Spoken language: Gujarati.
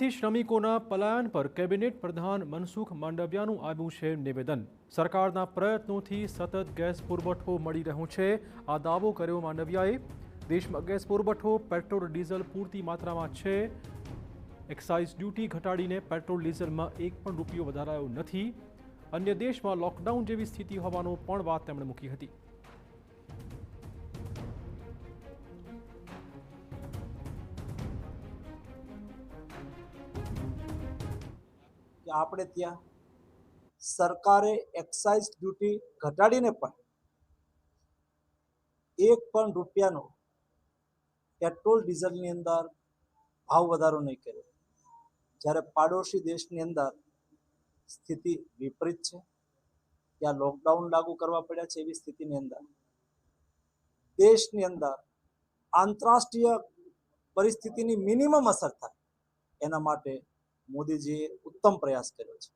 રાજ્યમાંથી શ્રમિકોના પલાયન પર કેબિનેટ પ્રધાન મનસુખ માંડવિયાનું આવ્યું છે નિવેદન। સરકારના પ્રયત્નોથી સતત ગેસ પુરવઠો મળી રહ્યો છે, આ દાવો કર્યો માંડવિયાએ। દેશમાં ગેસ પુરવઠો, પેટ્રોલ ડીઝલ પૂરતી માત્રામાં છે। એક્સાઇઝ ડ્યુટી ઘટાડીને પેટ્રોલ ડીઝલમાં એક પણ રૂપિયો વધારાયો નથી। અન્ય દેશમાં લોકડાઉન જેવી સ્થિતિ હોવાનો પણ વાત તેમણે મૂકી હતી। કે આપણે ત્યાં સરકારે એક્સાઇઝ ડ્યુટી ઘટાડીને પણ એક પણ રૂપિયાનો પેટ્રોલ ડીઝલની અંદર ભાવ વધારો નહીં કર્યો, જ્યારે પાડોશી દેશની અંદર સ્થિતિ વિપરીત છે। ત્યાં લોકડાઉન લાગુ કરવા પડ્યા છે। એવી સ્થિતિની અંદર દેશની અંદર આંતરરાષ્ટ્રીય પરિસ્થિતિની મિનિમમ અસર થાય એના માટે મોદીજીએ ઉત્તમ પ્રયાસ કર્યો છે।